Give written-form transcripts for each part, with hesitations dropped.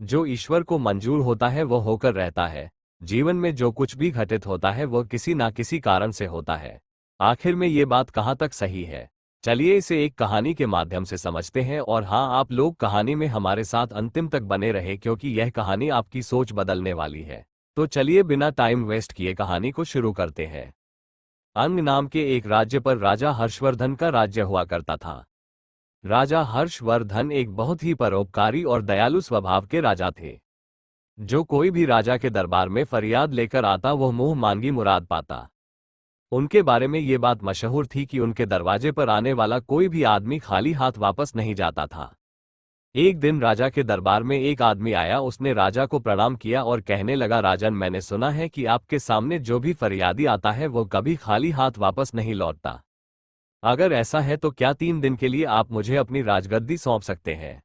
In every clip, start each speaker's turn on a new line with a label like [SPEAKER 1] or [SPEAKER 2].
[SPEAKER 1] जो ईश्वर को मंजूर होता है वो होकर रहता है। जीवन में जो कुछ भी घटित होता है वो किसी ना किसी कारण से होता है। आखिर में ये बात कहाँ तक सही है? चलिए इसे एक कहानी के माध्यम से समझते हैं। और हाँ, आप लोग कहानी में हमारे साथ अंतिम तक बने रहे क्योंकि यह कहानी आपकी सोच बदलने वाली है। तो चलिए बिना टाइम वेस्ट किए कहानी को शुरू करते हैं। अंग नाम के एक राज्य पर राजा हर्षवर्धन का राज्य हुआ करता था। राजा हर्षवर्धन एक बहुत ही परोपकारी और दयालु स्वभाव के राजा थे। जो कोई भी राजा के दरबार में फरियाद लेकर आता वह मुंह मांगी मुराद पाता। उनके बारे में ये बात मशहूर थी कि उनके दरवाजे पर आने वाला कोई भी आदमी खाली हाथ वापस नहीं जाता था। एक दिन राजा के दरबार में एक आदमी आया। उसने राजा को प्रणाम किया और कहने लगा, राजन, मैंने सुना है कि आपके सामने जो भी फरियादी आता है वो कभी खाली हाथ वापस नहीं लौटता। अगर ऐसा है तो क्या 3 दिन के लिए आप मुझे अपनी राजगद्दी सौंप सकते हैं?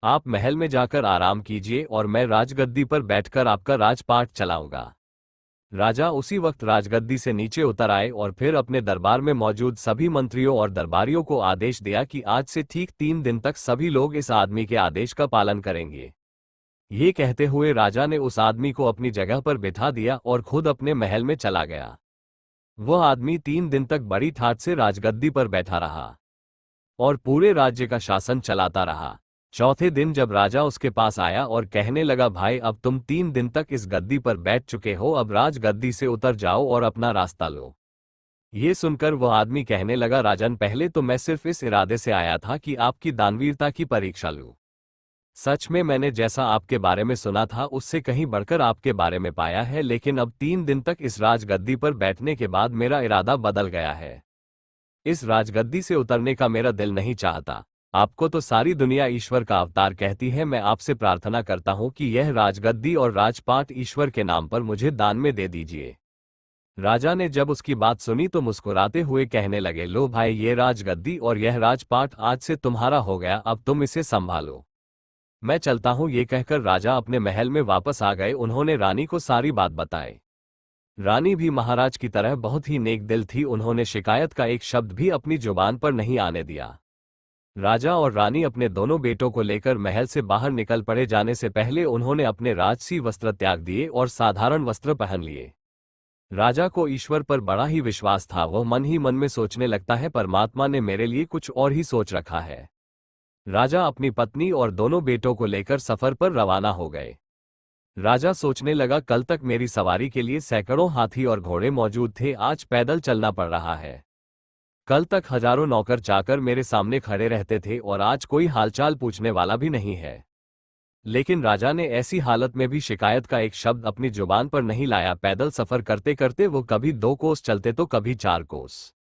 [SPEAKER 1] आप महल में जाकर आराम कीजिए और मैं राजगद्दी पर बैठकर आपका राजपाट चलाऊंगा। राजा उसी वक्त राजगद्दी से नीचे उतर आए और फिर अपने दरबार में मौजूद सभी मंत्रियों और दरबारियों को आदेश दिया कि आज से ठीक 3 दिन तक सभी लोग इस आदमी के आदेश का पालन करेंगे। ये कहते हुए राजा ने उस आदमी को अपनी जगह पर बिठा दिया और खुद अपने महल में चला गया। वह आदमी 3 दिन तक बड़ी ठाठ से राजगद्दी पर बैठा रहा और पूरे राज्य का शासन चलाता रहा। चौथे दिन जब राजा उसके पास आया और कहने लगा, भाई, अब तुम 3 दिन तक इस गद्दी पर बैठ चुके हो, अब राजगद्दी से उतर जाओ और अपना रास्ता लो। ये सुनकर वह आदमी कहने लगा, राजन, पहले तो मैं सिर्फ इस इरादे से आया था कि आपकी दानवीरता की परीक्षा लूं। सच में मैंने जैसा आपके बारे में सुना था उससे कहीं बढ़कर आपके बारे में पाया है, लेकिन अब 3 दिन तक इस राजगद्दी पर बैठने के बाद मेरा इरादा बदल गया है। इस राजगद्दी से उतरने का मेरा दिल नहीं चाहता। आपको तो सारी दुनिया ईश्वर का अवतार कहती है। मैं आपसे प्रार्थना करता हूं कि यह राजगद्दी और राजपाट ईश्वर के नाम पर मुझे दान में दे दीजिए। राजा ने जब उसकी बात सुनी तो मुस्कुराते हुए कहने लगे, लो भाई, ये राजगद्दी और यह राजपाट आज से तुम्हारा हो गया, अब तुम इसे संभालो। मैं चलता हूं। ये कहकर राजा अपने महल में वापस आ गए। उन्होंने रानी को सारी बात बताई। रानी भी महाराज की तरह बहुत ही नेक दिल थी। उन्होंने शिकायत का एक शब्द भी अपनी जुबान पर नहीं आने दिया। राजा और रानी अपने दोनों बेटों को लेकर महल से बाहर निकल पड़े। जाने से पहले उन्होंने अपने राजसी वस्त्र त्याग दिए और साधारण वस्त्र पहन लिए। राजा को ईश्वर पर बड़ा ही विश्वास था। वह मन ही मन में सोचने लगता है, परमात्मा ने मेरे लिए कुछ और ही सोच रखा है। राजा अपनी पत्नी और दोनों बेटों को लेकर सफर पर रवाना हो गए। राजा सोचने लगा, कल तक मेरी सवारी के लिए सैकड़ों हाथी और घोड़े मौजूद थे, आज पैदल चलना पड़ रहा है। कल तक हजारों नौकर चाकर मेरे सामने खड़े रहते थे और आज कोई हालचाल पूछने वाला भी नहीं है। लेकिन राजा ने ऐसी हालत में भी शिकायत का एक शब्द अपनी जुबान पर नहीं लाया। पैदल सफर करते करते वो कभी 2 कोस चलते तो कभी 4 कोस।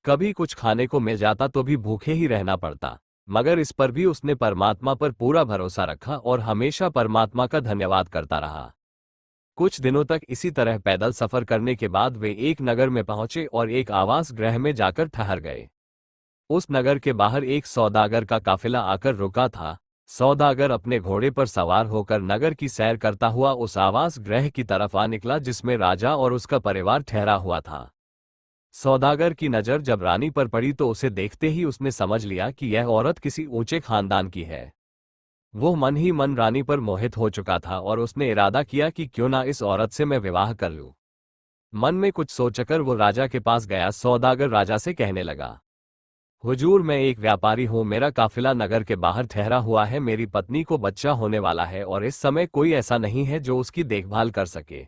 [SPEAKER 1] कभी कुछ खाने को मिल जाता तो भी भूखे ही रहना पड़ता, मगर इस पर भी उसने परमात्मा पर पूरा भरोसा रखा और हमेशा परमात्मा का धन्यवाद करता रहा। कुछ दिनों तक इसी तरह पैदल सफर करने के बाद वे एक नगर में पहुंचे और एक आवास गृह में जाकर ठहर गए। उस नगर के बाहर एक सौदागर का काफिला आकर रुका था। सौदागर अपने घोड़े पर सवार होकर नगर की सैर करता हुआ उस आवास गृह की तरफ आ निकला जिसमें राजा और उसका परिवार ठहरा हुआ था। सौदागर की नजर जब रानी पर पड़ी तो उसे देखते ही उसने समझ लिया कि यह औरत किसी ऊंचे खानदान की है। वो मन ही मन रानी पर मोहित हो चुका था और उसने इरादा किया कि क्यों ना इस औरत से मैं विवाह कर लूं। मन में कुछ सोचकर वो राजा के पास गया। सौदागर राजा से कहने लगा, हुजूर, मैं एक व्यापारी हूं, मेरा काफिला नगर के बाहर ठहरा हुआ है, मेरी पत्नी को बच्चा होने वाला है और इस समय कोई ऐसा नहीं है जो उसकी देखभाल कर सके।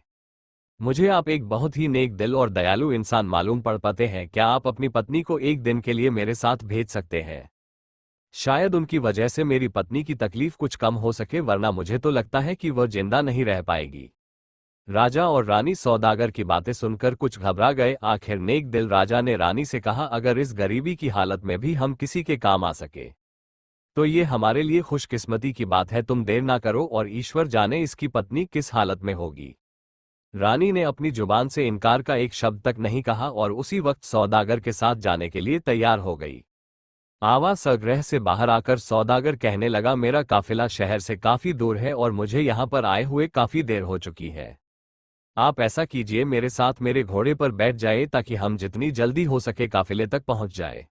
[SPEAKER 1] मुझे आप एक बहुत ही नेक दिल और दयालु इंसान मालूम पड़ पाते हैं। क्या आप अपनी पत्नी को एक दिन के लिए मेरे साथ भेज सकते हैं? शायद उनकी वजह से मेरी पत्नी की तकलीफ कुछ कम हो सके, वरना मुझे तो लगता है कि वह जिंदा नहीं रह पाएगी। राजा और रानी सौदागर की बातें सुनकर कुछ घबरा गए। आखिर नेक दिल राजा ने रानी से कहा, अगर इस गरीबी की हालत में भी हम किसी के काम आ सके तो ये हमारे लिए खुशकिस्मती की बात है। तुम देर ना करो और ईश्वर जाने इसकी पत्नी किस हालत में होगी। रानी ने अपनी जुबान से इनकार का एक शब्द तक नहीं कहा और उसी वक्त सौदागर के साथ जाने के लिए तैयार हो गई। आवास गृह से बाहर आकर सौदागर कहने लगा, मेरा काफिला शहर से काफी दूर है और मुझे यहाँ पर आए हुए काफी देर हो चुकी है। आप ऐसा कीजिए, मेरे साथ मेरे घोड़े पर बैठ जाए ताकि हम जितनी जल्दी हो सके काफिले तक पहुंच जाए।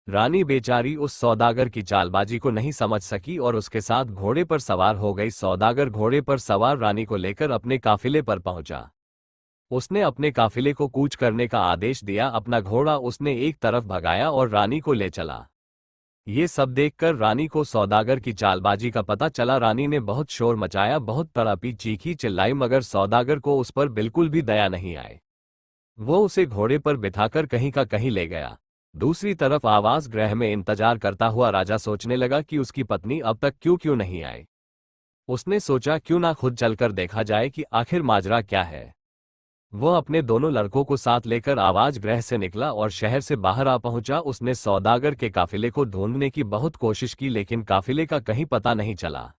[SPEAKER 1] रानी बेचारी उस सौदागर की चालबाजी को नहीं समझ सकी और उसके साथ घोड़े पर सवार हो गई। सौदागर घोड़े पर सवार रानी को लेकर अपने काफिले पर पहुंचा। उसने अपने काफिले को कूच करने का आदेश दिया। अपना घोड़ा उसने एक तरफ भगाया और रानी को ले चला। ये सब देखकर रानी को सौदागर की चालबाजी का पता चला। रानी ने बहुत शोर मचाया, बहुत तड़पी, चीखी चिल्लाई, मगर सौदागर को उस पर बिल्कुल भी दया नहीं आई। वो उसे घोड़े पर बिठाकर कहीं का कहीं ले गया। दूसरी तरफ आवास गृह में इंतजार करता हुआ राजा सोचने लगा कि उसकी पत्नी अब तक क्यों नहीं आई। उसने सोचा क्यों ना खुद चलकर देखा जाए कि आखिर माजरा क्या है। वह अपने दोनों लड़कों को साथ लेकर आवास गृह से निकला और शहर से बाहर आ पहुंचा। उसने सौदागर के काफिले को ढूंढने की बहुत कोशिश की, लेकिन काफिले का कहीं पता नहीं चला।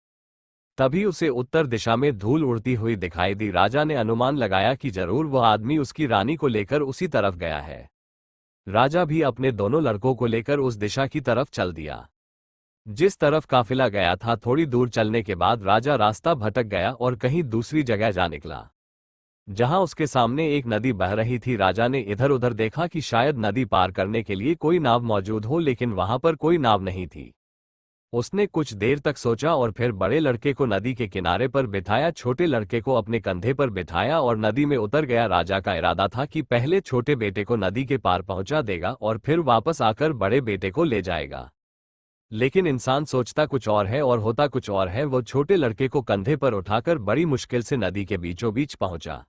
[SPEAKER 1] तभी उसे उत्तर दिशा में धूल उड़ती हुई दिखाई दी। राजा ने अनुमान लगाया कि जरूर वह आदमी उसकी रानी को लेकर उसी तरफ गया है। राजा भी अपने दोनों लड़कों को लेकर उस दिशा की तरफ चल दिया जिस तरफ काफिला गया था। थोड़ी दूर चलने के बाद राजा रास्ता भटक गया और कहीं दूसरी जगह जा निकला, जहां उसके सामने एक नदी बह रही थी। राजा ने इधर उधर देखा कि शायद नदी पार करने के लिए कोई नाव मौजूद हो, लेकिन वहां पर कोई नाव नहीं थी। उसने कुछ देर तक सोचा और फिर बड़े लड़के को नदी के किनारे पर बिठाया, छोटे लड़के को अपने कंधे पर बिठाया और नदी में उतर गया। राजा का इरादा था कि पहले छोटे बेटे को नदी के पार पहुंचा देगा और फिर वापस आकर बड़े बेटे को ले जाएगा। लेकिन इंसान सोचता कुछ और है और होता कुछ और है। वो छोटे लड़के को कंधे पर उठाकर बड़ी मुश्किल से नदी के बीचों बीच पहुंचा।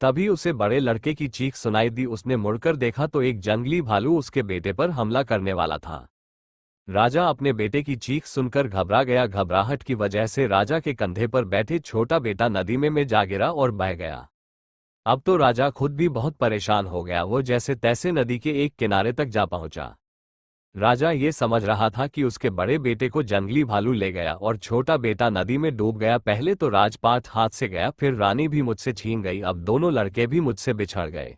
[SPEAKER 1] तभी उसे बड़े लड़के की चीख सुनाई दी। उसने मुड़कर देखा तो एक जंगली भालू उसके बेटे पर हमला करने वाला था। राजा अपने बेटे की चीख सुनकर घबरा गया। घबराहट की वजह से राजा के कंधे पर बैठे छोटा बेटा नदी में जा गिरा और बह गया। अब तो राजा खुद भी बहुत परेशान हो गया। वो जैसे तैसे नदी के एक किनारे तक जा पहुंचा। राजा ये समझ रहा था कि उसके बड़े बेटे को जंगली भालू ले गया और छोटा बेटा नदी में डूब गया। पहले तो राजपाट हाथ से गया, फिर रानी भी मुझसे छीन गई, अब दोनों लड़के भी मुझसे बिछड़ गए।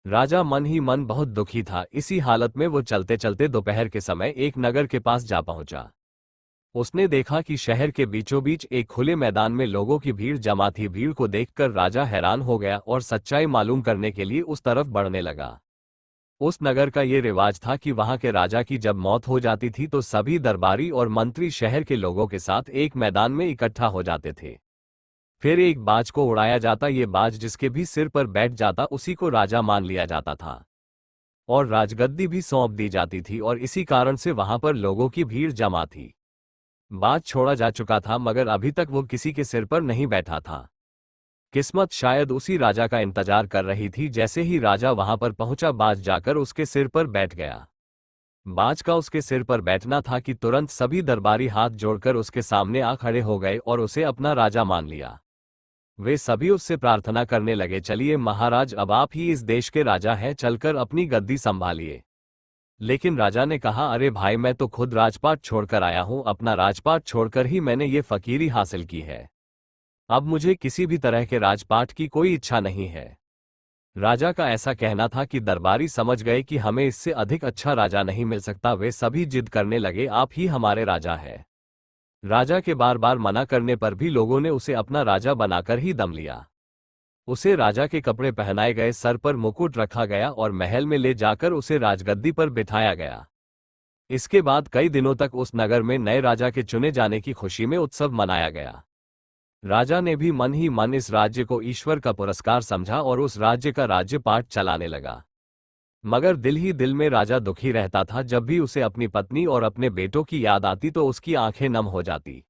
[SPEAKER 1] राजा मन ही मन बहुत दुखी था। इसी हालत में वो चलते चलते दोपहर के समय एक नगर के पास जा पहुंचा। उसने देखा कि शहर के बीचों बीच एक खुले मैदान में लोगों की भीड़ जमा थी। भीड़ को देखकर राजा हैरान हो गया और सच्चाई मालूम करने के लिए उस तरफ बढ़ने लगा। उस नगर का ये रिवाज था कि वहां के राजा की जब मौत हो जाती थी तो सभी दरबारी और मंत्री शहर के लोगों के साथ एक मैदान में इकट्ठा हो जाते थे। फिर एक बाज को उड़ाया जाता। ये बाज जिसके भी सिर पर बैठ जाता उसी को राजा मान लिया जाता था और राजगद्दी भी सौंप दी जाती थी, और इसी कारण से वहां पर लोगों की भीड़ जमा थी। बाज छोड़ा जा चुका था मगर अभी तक वो किसी के सिर पर नहीं बैठा था। किस्मत शायद उसी राजा का इंतजार कर रही थी। जैसे ही राजा वहां पर पहुंचा, बाज जाकर उसके सिर पर बैठ गया। बाज का उसके सिर पर बैठना था कि तुरंत सभी दरबारी हाथ जोड़कर उसके सामने आ खड़े हो गए और उसे अपना राजा मान लिया। वे सभी उससे प्रार्थना करने लगे, चलिए महाराज, अब आप ही इस देश के राजा हैं, चलकर अपनी गद्दी संभालिए। लेकिन राजा ने कहा, अरे भाई, मैं तो खुद राजपाट छोड़कर आया हूं। अपना राजपाट छोड़कर ही मैंने ये फकीरी हासिल की है। अब मुझे किसी भी तरह के राजपाट की कोई इच्छा नहीं है। राजा का ऐसा कहना था कि दरबारी समझ गए कि हमें इससे अधिक अच्छा राजा नहीं मिल सकता। वे सभी जिद करने लगे, आप ही हमारे राजा हैं। राजा के बार बार मना करने पर भी लोगों ने उसे अपना राजा बनाकर ही दम लिया। उसे राजा के कपड़े पहनाए गए, सर पर मुकुट रखा गया और महल में ले जाकर उसे राजगद्दी पर बिठाया गया। इसके बाद कई दिनों तक उस नगर में नए राजा के चुने जाने की खुशी में उत्सव मनाया गया। राजा ने भी मन ही मन इस राज्य को ईश्वर का पुरस्कार समझा और उस राज्य का राज्यपाट चलाने लगा। मगर दिल ही दिल में राजा दुखी रहता था। जब भी उसे अपनी पत्नी और अपने बेटों की याद आती तो उसकी आंखें नम हो जाती।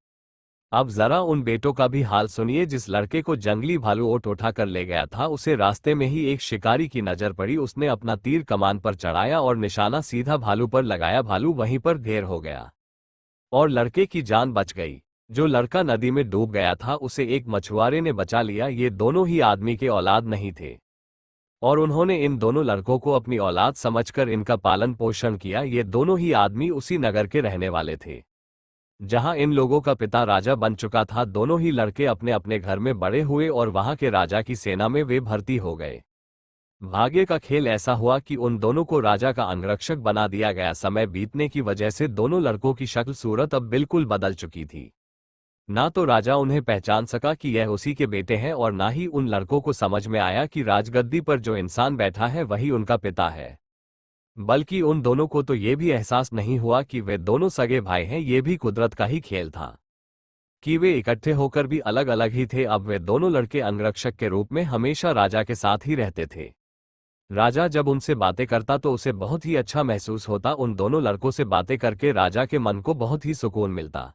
[SPEAKER 1] अब जरा उन बेटों का भी हाल सुनिए। जिस लड़के को जंगली भालू ओट उठा कर ले गया था, उसे रास्ते में ही एक शिकारी की नजर पड़ी। उसने अपना तीर कमान पर चढ़ाया और निशाना सीधा भालू पर लगाया। भालू वहीं पर ढेर हो गया और लड़के की जान बच गई। जो लड़का नदी में डूब गया था उसे एक मछुआरे ने बचा लिया। ये दोनों ही आदमी के औलाद नहीं थे और उन्होंने इन दोनों लड़कों को अपनी औलाद समझकर इनका पालन पोषण किया। ये दोनों ही आदमी उसी नगर के रहने वाले थे जहां इन लोगों का पिता राजा बन चुका था। दोनों ही लड़के अपने अपने घर में बड़े हुए और वहां के राजा की सेना में वे भर्ती हो गए। भाग्य का खेल ऐसा हुआ कि उन दोनों को राजा का अंगरक्षक बना दिया गया। समय बीतने की वजह से दोनों लड़कों की शक्ल सूरत अब बिल्कुल बदल चुकी थी। ना तो राजा उन्हें पहचान सका कि यह उसी के बेटे हैं और ना ही उन लड़कों को समझ में आया कि राजगद्दी पर जो इंसान बैठा है वही उनका पिता है। बल्कि उन दोनों को तो ये भी एहसास नहीं हुआ कि वे दोनों सगे भाई हैं। ये भी कुदरत का ही खेल था कि वे इकट्ठे होकर भी अलग अलग ही थे। अब वे दोनों लड़के अंगरक्षक के रूप में हमेशा राजा के साथ ही रहते थे। राजा जब उनसे बातें करता तो उसे बहुत ही अच्छा महसूस होता। उन दोनों लड़कों से बातें करके राजा के मन को बहुत ही सुकून मिलता।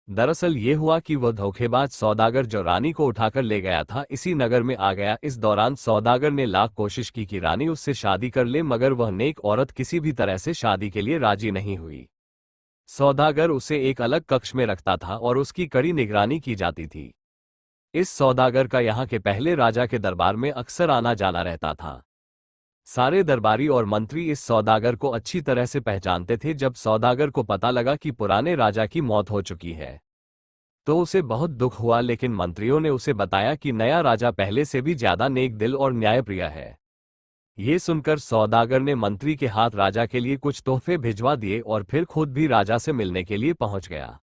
[SPEAKER 1] दरअसल ये हुआ कि वह धोखेबाज सौदागर जो रानी को उठाकर ले गया था इसी नगर में आ गया। इस दौरान सौदागर ने लाख कोशिश की कि रानी उससे शादी कर ले, मगर वह नेक औरत किसी भी तरह से शादी के लिए राजी नहीं हुई। सौदागर उसे एक अलग कक्ष में रखता था और उसकी कड़ी निगरानी की जाती थी। इस सौदागर का यहाँ के पहले राजा के दरबार में अक्सर आना जाना रहता था। सारे दरबारी और मंत्री इस सौदागर को अच्छी तरह से पहचानते थे। जब सौदागर को पता लगा कि पुराने राजा की मौत हो चुकी है तो उसे बहुत दुख हुआ, लेकिन मंत्रियों ने उसे बताया कि नया राजा पहले से भी ज्यादा नेक दिल और न्यायप्रिय है। ये सुनकर सौदागर ने मंत्री के हाथ राजा के लिए कुछ तोहफे भिजवा दिए और फिर खुद भी राजा से मिलने के लिए पहुंच गया।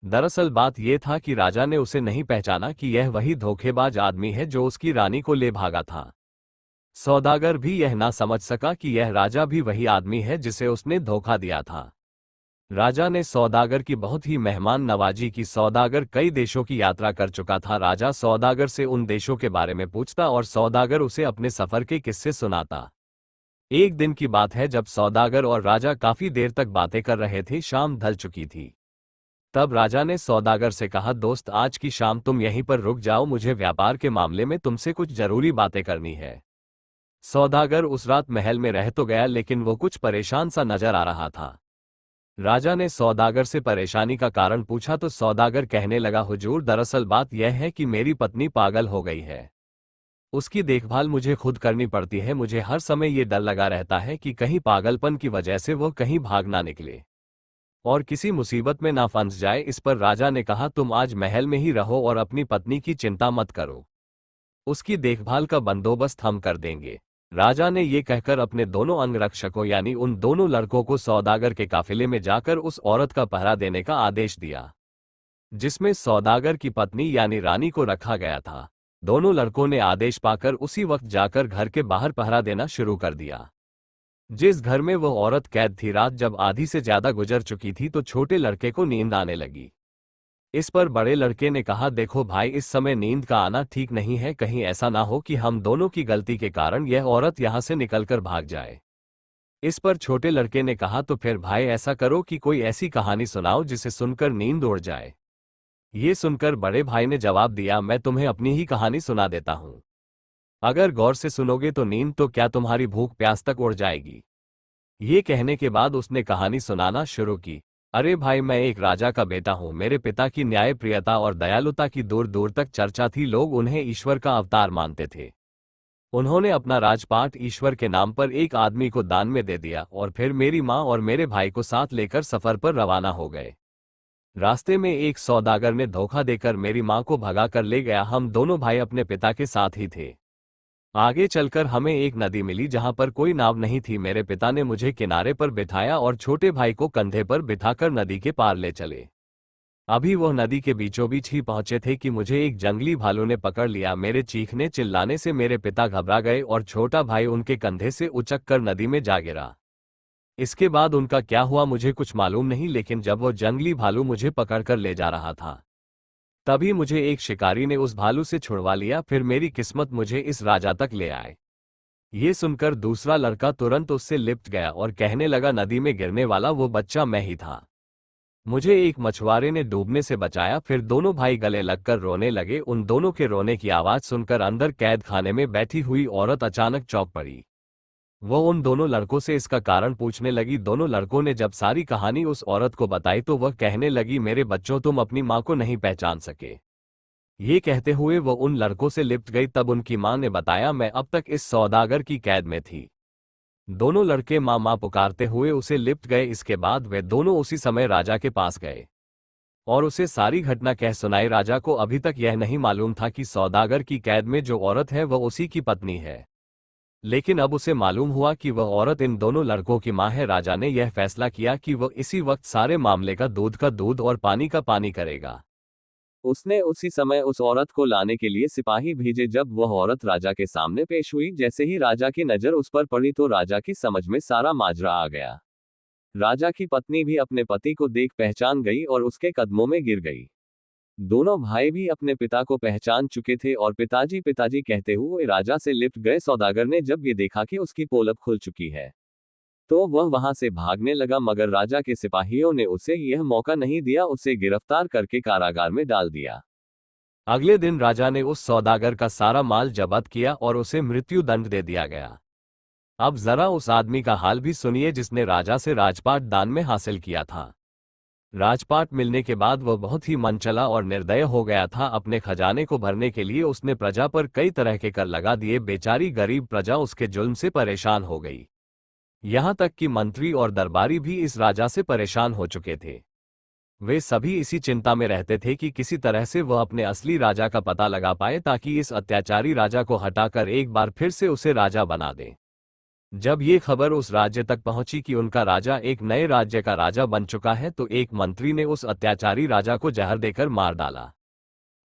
[SPEAKER 1] दरअसल बात यह था कि राजा ने उसे नहीं पहचाना कि यह वही धोखेबाज आदमी है जो उसकी रानी को ले भागा था। सौदागर भी यह ना समझ सका कि यह राजा भी वही आदमी है जिसे उसने धोखा दिया था। राजा ने सौदागर की बहुत ही मेहमान नवाजी की। सौदागर कई देशों की यात्रा कर चुका था। राजा सौदागर से उन देशों के बारे में पूछता और सौदागर उसे अपने सफर के किस्से सुनाता। एक दिन की बात है जब सौदागर और राजा काफी देर तक बातें कर रहे थे। शाम ढल चुकी थी। तब राजा ने सौदागर से कहा, दोस्त आज की शाम तुम यहीं पर रुक जाओ, मुझे व्यापार के मामले में तुमसे कुछ जरूरी बातें करनी है। सौदागर उस रात महल में रह तो गया, लेकिन वो कुछ परेशान सा नजर आ रहा था। राजा ने सौदागर से परेशानी का कारण पूछा तो सौदागर कहने लगा, हुजूर दरअसल बात यह है कि मेरी पत्नी पागल हो गई है। उसकी देखभाल मुझे खुद करनी पड़ती है। मुझे हर समय ये डर लगा रहता है कि कहीं पागलपन की वजह से वो कहीं भाग ना निकले और किसी मुसीबत में ना फंस जाए। इस पर राजा ने कहा, तुम आज महल में ही रहो और अपनी पत्नी की चिंता मत करो, उसकी देखभाल का बंदोबस्त हम कर देंगे। राजा ने ये कहकर अपने दोनों अंगरक्षकों यानी उन दोनों लड़कों को सौदागर के काफिले में जाकर उस औरत का पहरा देने का आदेश दिया जिसमें सौदागर की पत्नी यानी रानी को रखा गया था। दोनों लड़कों ने आदेश पाकर उसी वक्त जाकर घर के बाहर पहरा देना शुरू कर दिया। जिस घर में वो औरत कैद थी, रात जब आधी से ज्यादा गुजर चुकी थी तो छोटे लड़के को नींद आने लगी। इस पर बड़े लड़के ने कहा, देखो भाई, इस समय नींद का आना ठीक नहीं है। कहीं ऐसा ना हो कि हम दोनों की गलती के कारण यह औरत यहां से निकलकर भाग जाए। इस पर छोटे लड़के ने कहा, तो फिर भाई ऐसा करो कि कोई ऐसी कहानी सुनाओ जिसे सुनकर नींद उड़ जाए। ये सुनकर बड़े भाई ने जवाब दिया, मैं तुम्हें अपनी ही कहानी सुना देता हूं। अगर गौर से सुनोगे तो नींद तो क्या तुम्हारी भूख प्यास तक उड़ जाएगी। ये कहने के बाद उसने कहानी सुनाना शुरू की। अरे भाई, मैं एक राजा का बेटा हूँ। मेरे पिता की न्यायप्रियता और दयालुता की दूर दूर तक चर्चा थी। लोग उन्हें ईश्वर का अवतार मानते थे। उन्होंने अपना राजपाट ईश्वर के नाम पर एक आदमी को दान में दे दिया और फिर मेरी माँ और मेरे भाई को साथ लेकर सफर पर रवाना हो गए। रास्ते में एक सौदागर ने धोखा देकर मेरी माँ को भगा कर ले गया। हम दोनों भाई अपने पिता के साथ ही थे। आगे चलकर हमें एक नदी मिली जहां पर कोई नाव नहीं थी। मेरे पिता ने मुझे किनारे पर बिठाया और छोटे भाई को कंधे पर बिठाकर नदी के पार ले चले। अभी वह नदी के बीचों बीच ही पहुंचे थे कि मुझे एक जंगली भालू ने पकड़ लिया। मेरे चीखने चिल्लाने से मेरे पिता घबरा गए और छोटा भाई उनके कंधे से उचक कर नदी में जा गिरा। इसके बाद उनका क्या हुआ मुझे कुछ मालूम नहीं, लेकिन जब वो जंगली भालू मुझे पकड़कर ले जा रहा था तभी मुझे एक शिकारी ने उस भालू से छुड़वा लिया। फिर मेरी किस्मत मुझे इस राजा तक ले आए। ये सुनकर दूसरा लड़का तुरंत उससे लिपट गया और कहने लगा, नदी में गिरने वाला वो बच्चा मैं ही था। मुझे एक मछुआरे ने डूबने से बचाया। फिर दोनों भाई गले लगकर रोने लगे। उन दोनों के रोने की आवाज सुनकर अंदर कैद खाने में बैठी हुई औरत अचानक चौंक पड़ी। वो उन दोनों लड़कों से इसका कारण पूछने लगी। दोनों लड़कों ने जब सारी कहानी उस औरत को बताई तो वह कहने लगी, मेरे बच्चों, तुम अपनी माँ को नहीं पहचान सके। ये कहते हुए वो उन लड़कों से लिपट गई। तब उनकी माँ ने बताया, मैं अब तक इस सौदागर की कैद में थी। दोनों लड़के माँ माँ पुकारते हुए उसे लिपट गए। इसके बाद वे दोनों उसी समय राजा के पास गए और उसे सारी घटना कह सुनाई। राजा को अभी तक यह नहीं मालूम था कि सौदागर की कैद में जो औरत है वह उसी की पत्नी है, लेकिन अब उसे मालूम हुआ कि वह औरत इन दोनों लड़कों की मां है। राजा ने यह फैसला किया कि वह इसी वक्त सारे मामले का दूध और पानी का पानी करेगा। उसने उसी समय उस औरत को लाने के लिए सिपाही भेजे। जब वह औरत राजा के सामने पेश हुई, जैसे ही राजा की नजर उस पर पड़ी तो राजा की समझ में सारा माजरा आ गया। राजा की पत्नी भी अपने पति को देख पहचान गई और उसके कदमों में गिर गई। दोनों भाई भी अपने पिता को पहचान चुके थे और पिताजी पिताजी कहते हुए राजा से लिपट गए। सौदागर ने जब ये देखा कि उसकी पोलक खुल चुकी है तो वह वहां से भागने लगा, मगर राजा के सिपाहियों ने उसे यह मौका नहीं दिया, उसे गिरफ्तार करके कारागार में डाल दिया। अगले दिन राजा ने उस सौदागर का सारा माल जब्त किया और उसे मृत्यु दंड दे दिया गया। अब जरा उस आदमी का हाल भी सुनिए जिसने राजा से राजपाट दान में हासिल किया था। राजपाट मिलने के बाद वह बहुत ही मनचला और निर्दय हो गया था। अपने खजाने को भरने के लिए उसने प्रजा पर कई तरह के कर लगा दिए। बेचारी गरीब प्रजा उसके जुल्म से परेशान हो गई। यहां तक कि मंत्री और दरबारी भी इस राजा से परेशान हो चुके थे। वे सभी इसी चिंता में रहते थे कि किसी तरह से वह अपने असली राजा का पता लगा पाए ताकि इस अत्याचारी राजा को हटाकर एक बार फिर से उसे राजा बना दे। जब ये खबर उस राज्य तक पहुंची कि उनका राजा एक नए राज्य का राजा बन चुका है तो एक मंत्री ने उस अत्याचारी राजा को जहर देकर मार डाला।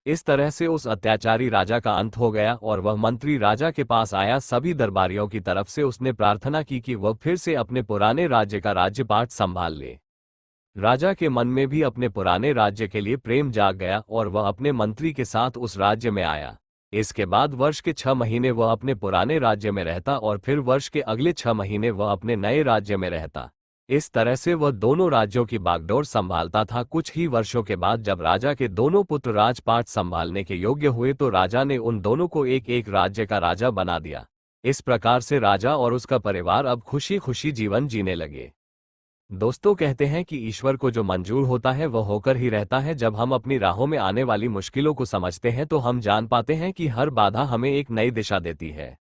[SPEAKER 1] इस तरह से उस अत्याचारी राजा का अंत हो गया और वह मंत्री राजा के पास आया। सभी दरबारियों की तरफ से उसने प्रार्थना की कि वह फिर से अपने पुराने राज्य का राज्यपाट संभाल ले। राजा के मन में भी अपने पुराने राज्य के लिए प्रेम जाग गया और वह अपने मंत्री के साथ उस राज्य में आया। इसके बाद वर्ष के 6 महीने वह अपने पुराने राज्य में रहता और फिर वर्ष के अगले 6 महीने वह अपने नए राज्य में रहता। इस तरह से वह दोनों राज्यों की बागडोर संभालता था। कुछ ही वर्षों के बाद जब राजा के दोनों पुत्र राजपाट संभालने के योग्य हुए तो राजा ने उन दोनों को एक एक राज्य का राजा बना दिया। इस प्रकार से राजा और उसका परिवार अब खुशी खुशी जीवन जीने लगे। दोस्तों, कहते हैं कि ईश्वर को जो मंजूर होता है वह होकर ही रहता है। जब हम अपनी राहों में आने वाली मुश्किलों को समझते हैं तो हम जान पाते हैं कि हर बाधा हमें एक नई दिशा देती है।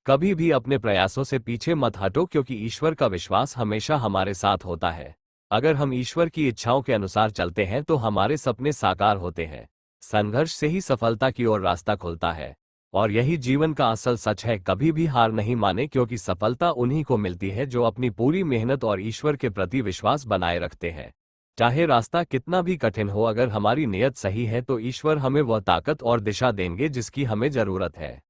[SPEAKER 1] कभी भी अपने प्रयासों से पीछे मत हटो, क्योंकि ईश्वर का विश्वास हमेशा हमारे साथ होता है। अगर हम ईश्वर की इच्छाओं के अनुसार चलते हैं तो हमारे सपने साकार होते हैं। संघर्ष से ही सफलता की ओर रास्ता खुलता है और यही जीवन का असल सच है। कभी भी हार नहीं माने, क्योंकि सफलता उन्हीं को मिलती है जो अपनी पूरी मेहनत और ईश्वर के प्रति विश्वास बनाए रखते हैं। चाहे रास्ता कितना भी कठिन हो, अगर हमारी नीयत सही है तो ईश्वर हमें वह ताकत और दिशा देंगे जिसकी हमें जरूरत है।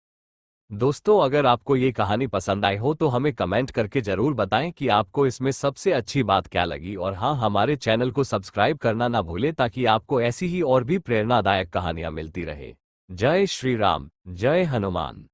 [SPEAKER 1] दोस्तों, अगर आपको ये कहानी पसंद आई हो तो हमें कमेंट करके जरूर बताएं कि आपको इसमें सबसे अच्छी बात क्या लगी। और हाँ, हमारे चैनल को सब्सक्राइब करना ना भूलें ताकि आपको ऐसी ही और भी प्रेरणादायक कहानियां मिलती रहे। जय श्री राम, जय हनुमान।